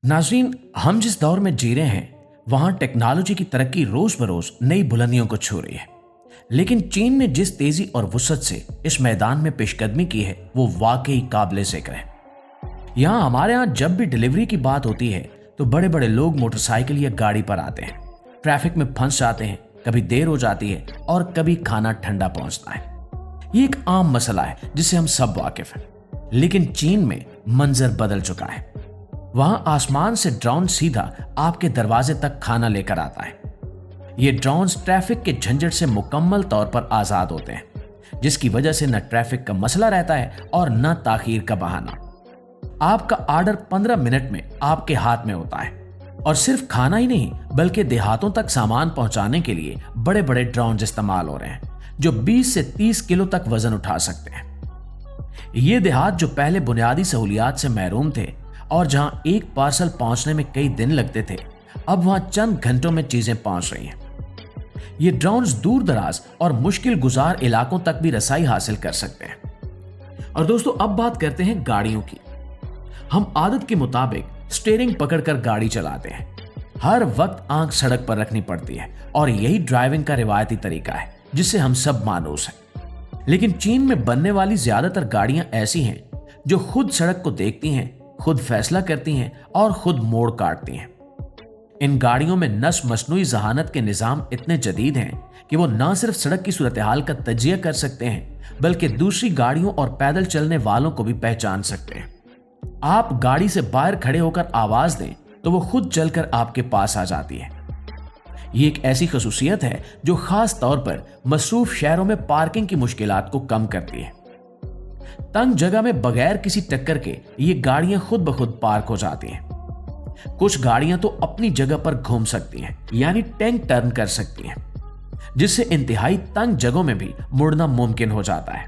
नाज़रीन, हम जिस दौर में जी रहे हैं वहां टेक्नोलॉजी की तरक्की रोज बरोज नई बुलंदियों को छू रही है। लेकिन चीन ने जिस तेजी और वुसअत से इस मैदान में पेशकदमी की है वो वाकई काबिले ज़िक्र है। हमारे यहाँ जब भी डिलीवरी की बात होती है तो बड़े बड़े लोग मोटरसाइकिल या गाड़ी पर आते हैं, ट्रैफिक में फंस जाते हैं, कभी देर हो जाती है और कभी खाना ठंडा पहुंचता है। ये एक आम मसला है जिससे हम सब वाकिफ हैं। लेकिन चीन में मंजर बदल चुका है। वहां आसमान से ड्रोन सीधा आपके दरवाजे तक खाना लेकर आता है। ये ड्रोन्स ट्रैफिक के झंझट से मुकम्मल तौर पर आजाद होते हैं, जिसकी वजह से न ट्रैफिक का मसला रहता है और न ताखीर का बहाना। आपका ऑर्डर 15 मिनट में आपके हाथ में होता है और सिर्फ खाना ही नहीं बल्कि देहातों तक सामान पहुंचाने के लिए बड़े बड़े ड्रोन इस्तेमाल हो रहे हैं जो 20 से 30 किलो तक वजन उठा सकते हैं। ये देहात जो पहले बुनियादी सहूलियात से महरूम थे और जहां एक पार्सल पहुंचने में कई दिन लगते थे, अब वहां चंद घंटों में चीजें पहुंच रही हैं। ये ड्रोन्स दूर दराज और मुश्किल गुजार इलाकों तक भी रसाई हासिल कर सकते हैं। और दोस्तों, अब बात करते हैं गाड़ियों की। हम आदत के मुताबिक स्टीयरिंग पकड़कर गाड़ी चलाते हैं। हर वक्त आंख सड़क पर रखनी पड़ती है और यही ड्राइविंग का रिवायती तरीका है जिससे हम सब मानूस हैं। लेकिन चीन में बनने वाली ज्यादातर गाड़ियां ऐसी हैं जो खुद सड़क को देखती हैं, खुद फैसला करती हैं और खुद मोड़ काटती हैं। इन गाड़ियों में नस्ल मसनूई जहानत के निजाम इतने जदीद हैं कि वो न सिर्फ सड़क की सूरत हाल का तजिया कर सकते हैं बल्कि दूसरी गाड़ियों और पैदल चलने वालों को भी पहचान सकते हैं। आप गाड़ी से बाहर खड़े होकर आवाज दें तो वो खुद चलकर आपके पास आ जाती है। ये एक ऐसी खसूसियत है जो खास तौर पर मसरूफ शहरों में पार्किंग की मुश्किलात को कम करती है। तंग जगह में बगैर किसी टक्कर के ये गाड़ियां खुद ब खुद पार्क हो जाती हैं। कुछ गाड़ियां तो अपनी जगह पर घूम सकती हैं, यानी टैंक टर्न कर सकती हैं, जिससे इंतहाई तंग जगहों में भी मुड़ना मुमकिन हो जाता है।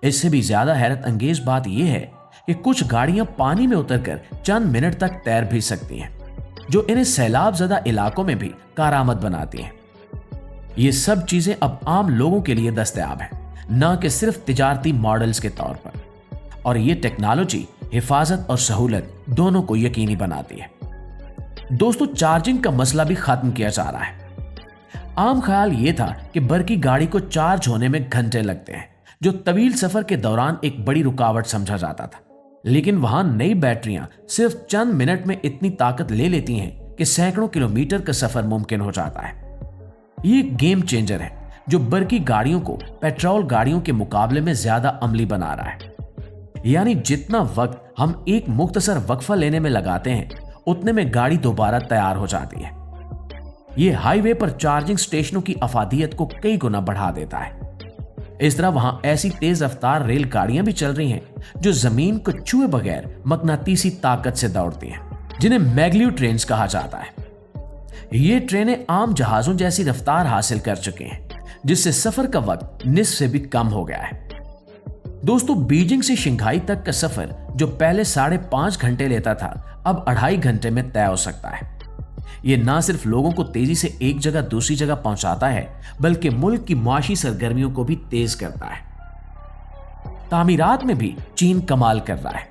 इससे भी ज्यादा हैरत अंगेज बात यह है कि कुछ गाड़ियां पानी में उतरकर चंद मिनट तक तैर भी सकती हैं, जो इन्हें सैलाब ज़दा इलाकों में भी कारआमद बनाती हैं। ये सब चीजें अब आम लोगों के लिए दस्तयाब हैं, न कि सिर्फ तिजारती मॉडल्स के तौर पर। और ये टेक्नोलॉजी हिफाजत और सहूलत दोनों को यकीनी बनाती है। दोस्तों, चार्जिंग का मसला भी खत्म किया जा रहा है। आम ख्याल ये था कि बरकी गाड़ी को चार्ज होने में घंटे लगते हैं, जो तवील सफर के दौरान एक बड़ी रुकावट समझा जाता था। लेकिन वहां नई बैटरियां सिर्फ चंद मिनट में इतनी ताकत ले लेती हैं कि सैकड़ों किलोमीटर का सफर मुमकिन हो जाता है। ये गेम चेंजर है जो बरकी गाड़ियों को पेट्रोल गाड़ियों के मुकाबले में ज्यादा अमली बना रहा है। यानी जितना वक्त हम एक मुख्तसर वक्फा लेने में लगाते हैं, उतने में गाड़ी दोबारा तैयार हो जाती है। ये हाईवे पर चार्जिंग स्टेशनों की अफादियत को कई गुना बढ़ा देता है। इस तरह वहां ऐसी तेज रफ्तार रेल गाड़ियां भी चल रही हैं जो जमीन को छुए बगैर मकनातीसी ताकत से दौड़ती हैं, जिन्हें मैग्लीव ट्रेन्स कहा जाता है। ये ट्रेनें आम जहाजों जैसी रफ्तार हासिल कर चुके हैं, जिससे सफर का वक्त निस्फ से भी कम हो गया है। दोस्तों, बीजिंग से शंघाई तक का सफर जो पहले 5.5 घंटे लेता था, अब 2.5 घंटे में तय हो सकता है। ये ना सिर्फ लोगों को तेजी से एक जगह दूसरी जगह पहुंचाता है, बल्कि मुल्क की माशी सरगर्मियों को भी तेज करता है। तामीरात में भी चीन कमाल कर रहा है।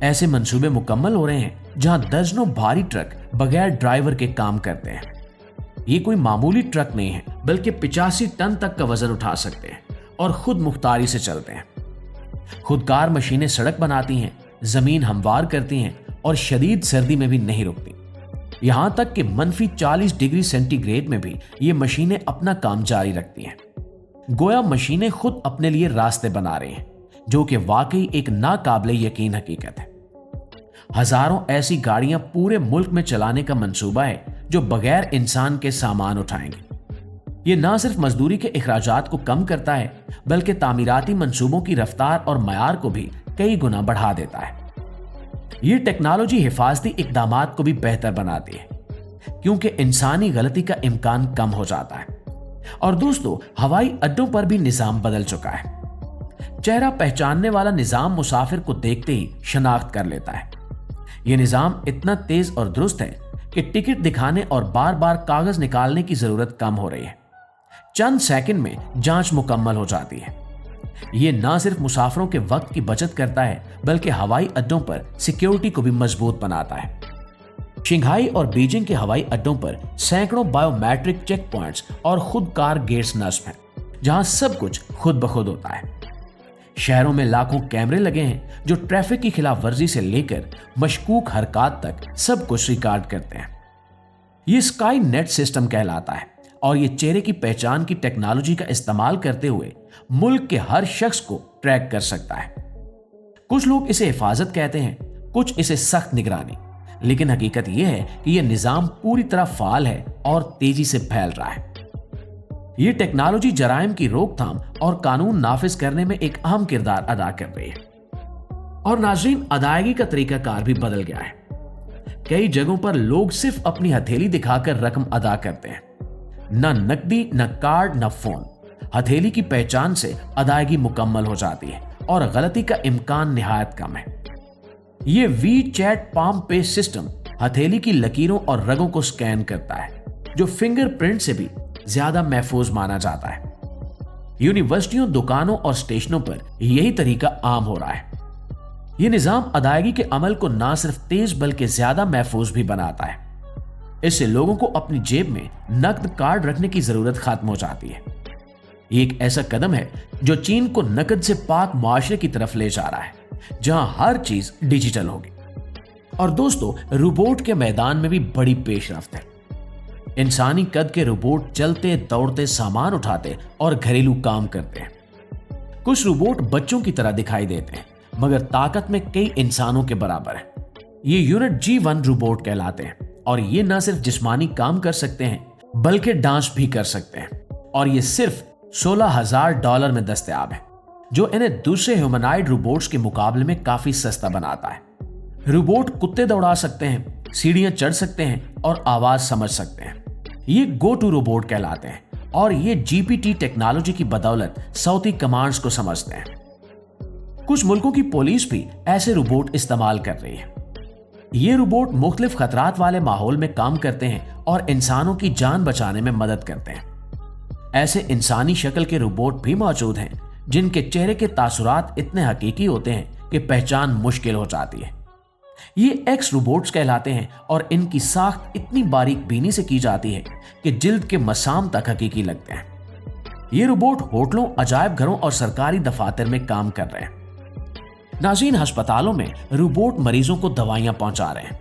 ऐसे मंसूबे मुकम्मल हो रहे हैं जहां दर्जनों भारी ट्रक बगैर ड्राइवर के काम करते हैं। ये कोई मामूली ट्रक नहीं है, बल्कि 85 टन तक का वजन उठा सकते हैं और खुद मुख्तारी से चलते हैं। खुदकार मशीनें सड़क बनाती हैं, जमीन हमवार करती हैं और शदीद सर्दी में भी नहीं रुकती। यहां तक कि -40 डिग्री सेंटीग्रेड में भी ये मशीनें अपना काम जारी रखती हैं। गोया मशीनें खुद अपने लिए रास्ते बना रही हैं, जो कि वाकई एक नाकाबिले यकीन हकीकत है। हजारों ऐसी गाड़ियां पूरे मुल्क में चलाने का मंसूबा है जो बगैर इंसान के सामान उठाएंगे। ये ना सिर्फ मजदूरी के अखराजात को कम करता है, बल्कि तामीराती मंसूबों की रफ्तार और मयार को भी कई गुना बढ़ा देता है। ये टेक्नोलॉजी हिफाजती इकदामात को भी बेहतर बनाती है, क्योंकि इंसानी गलती का इम्कान कम हो जाता है। और दोस्तों, हवाई अड्डों पर भी निजाम बदल चुका है। चेहरा पहचानने वाला निजाम मुसाफिर को देखते ही शनाख्त कर लेता है। यह निजाम इतना तेज और दुरुस्त है कि टिकट दिखाने और बार बार कागज निकालने की जरूरत कम हो रही है। चंद सेकंड में जांच मुकम्मल हो जाती है। ये ना सिर्फ मुसाफिरों के वक्त की बचत करता है बल्कि हवाई अड्डों पर सिक्योरिटी को भी मजबूत बनाता है। शंघाई और बीजिंग के हवाई अड्डों पर सैकड़ों बायोमेट्रिक चेक पॉइंट्स और खुद कार गेट्स नस्ब हैं, जहां सब कुछ खुद ब खुद होता है। शहरों में लाखों कैमरे लगे हैं जो ट्रैफिक की खिलाफ वर्जी से लेकर मशकूक हरकत तक सब कुछ रिकॉर्ड करते हैं। ये स्काई नेट सिस्टम कहलाता है और ये चेहरे की पहचान की टेक्नोलॉजी का इस्तेमाल करते हुए मुल्क के हर शख्स को ट्रैक कर सकता है। कुछ लोग इसे हिफाजत कहते हैं, कुछ इसे सख्त निगरानी, लेकिन हकीकत यह है कि यह निजाम पूरी तरह फाल है और तेजी से फैल रहा है। यह टेक्नोलॉजी जराइम की रोकथाम और कानून नाफिज करने में एक अहम किरदार अदा कर रही है। और नाज़रीन, अदायगी का तरीकाकार भी बदल गया है। कई जगहों पर लोग सिर्फ अपनी हथेली दिखाकर रकम अदा करते हैं, न नकदी, न कार्ड, न फोन। हथेली की पहचान से अदायगी मुकम्मल हो जाती है और गलती का इम्कान निहायत कम है। यह वी चैट पाम पे सिस्टम हथेली की लकीरों और रगों को स्कैन करता है, जो फिंगरप्रिंट से भी ज्यादा महफूज माना जाता है। यूनिवर्सिटियों, दुकानों और स्टेशनों पर यही तरीका आम हो रहा है। यह निजाम अदायगी के अमल को ना सिर्फ तेज बल्कि ज्यादा महफूज भी बनाता है। इससे लोगों को अपनी जेब में नकद कार्ड रखने की जरूरत खत्म हो जाती है। ये एक ऐसा कदम है जो चीन को नकद से पाक मुआशरे की तरफ ले जा रहा है, जहां हर चीज डिजिटल होगी। और दोस्तों, रोबोट के मैदान में भी बड़ी पेशरफ्त है। इंसानी कद के रोबोट चलते, दौड़ते, सामान उठाते और घरेलू काम करते हैं। कुछ रोबोट बच्चों की तरह दिखाई देते हैं, मगर ताकत में कई इंसानों के बराबर है। ये यूनिट G1 रोबोट कहलाते हैं और ये न सिर्फ जिस्मानी काम कर सकते हैं बल्कि डांस भी कर सकते हैं। और ये सिर्फ $16,000 में दस्तयाब है, जो इन्हें दूसरे ह्यूमनॉइड रोबोट्स के मुकाबले में काफी सस्ता बनाता है। रोबोट कुत्ते दौड़ा सकते हैं, सीढ़ियां चढ़ सकते हैं और आवाज समझ सकते हैं। ये गो टू रोबोट कहलाते हैं और ये GPT टेक्नोलॉजी की बदौलत सौती कमांड्स को समझते हैं। कुछ मुल्कों की पुलिस भी ऐसे रोबोट इस्तेमाल कर रही है। ये रोबोट मुख्तलिफ खतरात वाले माहौल में काम करते हैं और इंसानों की जान बचाने में मदद करते हैं। ऐसे इंसानी शक्ल के रोबोट भी मौजूद हैं जिनके चेहरे के तासुरात इतने हकीकी होते हैं कि पहचान मुश्किल हो जाती है। ये एक्स रोबोट्स कहलाते हैं और इनकी साख्त इतनी बारीक बीनी से की जाती है कि जिल्द के मसाम तक हकीकी लगते हैं। ये रोबोट होटलों, अजायब घरों और सरकारी दफातर में काम कर रहे हैं। नाज़रीन, अस्पतालों में रोबोट मरीजों को दवाइयां पहुंचा रहे हैं,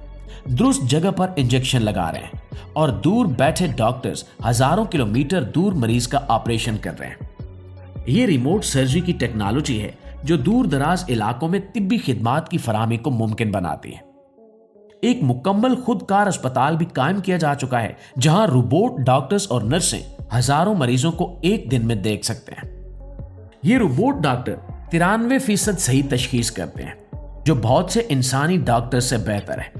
दुरुस्त जगह पर इंजेक्शन लगा रहे हैं और दूर बैठे डॉक्टर्स हजारों किलोमीटर दूर मरीज का ऑपरेशन कर रहे हैं। ये रिमोट सर्जरी की टेक्नोलॉजी है जो दूर दराज इलाकों में तिब्बी खिदमात की फराहमी को मुमकिन बनाती है। एक मुकम्मल खुदकार अस्पताल भी कायम किया जा चुका है, जहां रोबोट डॉक्टर्स और नर्सें हजारों मरीजों को एक दिन में देख सकते हैं। ये रोबोट डॉक्टर 93% सही तशखीस करते हैं, जो बहुत से इंसानी डॉक्टर से बेहतर है।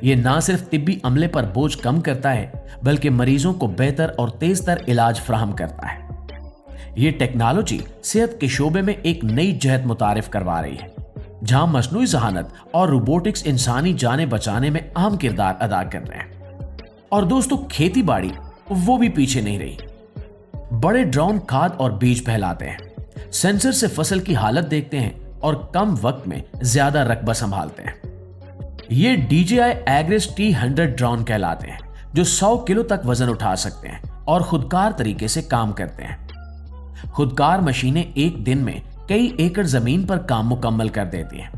ये ना सिर्फ तिब्बी अमले पर बोझ कम करता है बल्कि मरीजों को बेहतर और तेज तर इलाज फराहम करता है। ये टेक्नोलॉजी सेहत के शोबे में एक नई जहत मुतारिफ करवा रही है, जहां मसनूई ज़हानत और रोबोटिक्स इंसानी जानें बचाने में अहम किरदार अदा कर रहे हैं। और दोस्तों, खेती बाड़ी वो भी पीछे नहीं रही। बड़े ड्रोन खाद और बीज फैलाते हैं, सेंसर से फसल की हालत देखते हैं और कम वक्त में ज्यादा रकबा संभालते हैं। ये DJI Agres T100 ड्रोन कहलाते हैं, जो 100 किलो तक वजन उठा सकते हैं और खुदकार तरीके से काम करते हैं। खुदकार मशीनें एक दिन में कई एकड़ जमीन पर काम मुकम्मल कर देती हैं।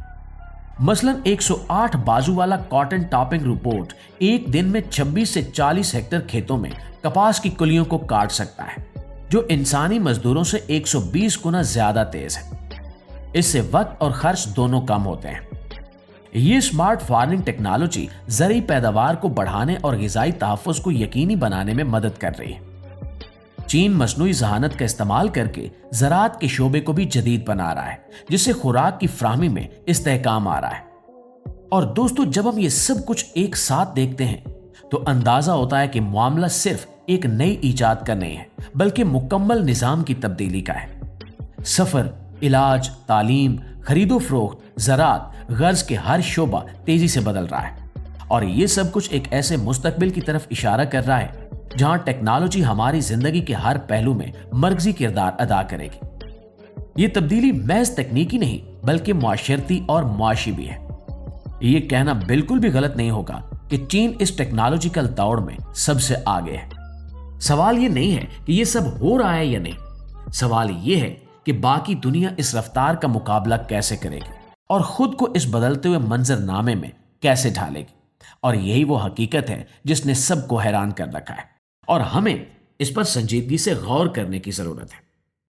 मसलन 108 बाजू वाला कॉटन टॉपिंग रोबोट एक दिन में 26 से 40 हेक्टेयर खेतों में कपास की कुलियों को काट सकता है, जो इंसानी मजदूरों से 120 गुना ज्यादा तेज है। इससे वक्त और खर्च दोनों कम होते हैं। ये स्मार्ट फार्मिंग टेक्नोलॉजी ज़रूरी पैदावार को बढ़ाने और ग़िज़ाई तहफ़्फ़ुज़ को यकीनी बनाने में मदद कर रही है। चीन मसनूई ज़हानत का इस्तेमाल करके ज़राअत के शोबे को भी जदीद बना रहा है, जिससे खुराक की फ्राहमी में इस्तेहकाम आ रहा है। और दोस्तों, जब हम ये सब कुछ एक साथ देखते हैं तो अंदाज़ा होता है कि मामला सिर्फ एक नई ईजाद का नहीं है, बल्कि मुकम्मल निज़ाम की तब्दीली का है। सफ़र, इलाज, तालीम, खरीदो फरोख्त, ज़राअत, गर्ज के हर शोबा तेजी से बदल रहा है और ये सब कुछ एक ऐसे मुस्तकबिल की तरफ इशारा कर रहा है जहां टेक्नोलॉजी हमारी जिंदगी के हर पहलू में मरकजी किरदार अदा करेगी। یہ تبدیلی محض تکنیکی نہیں بلکہ معاشرتی اور معاشی بھی ہے۔ یہ کہنا بالکل بھی غلط نہیں ہوگا کہ چین اس ٹیکنالوجیکل دوڑ میں سب سے آگے ہے۔ سوال یہ نہیں ہے کہ یہ سب ہو رہا ہے یا نہیں، سوال یہ ہے کہ باقی دنیا اس رفتار کا مقابلہ کیسے کرے گی اور خود کو اس بدلتے ہوئے منظر نامے میں کیسے ڈھالے گی۔ اور یہی وہ حقیقت ہے جس نے سب کو حیران کر رکھا ہے، اور ہمیں اس پر سنجیدگی سے غور کرنے کی ضرورت ہے۔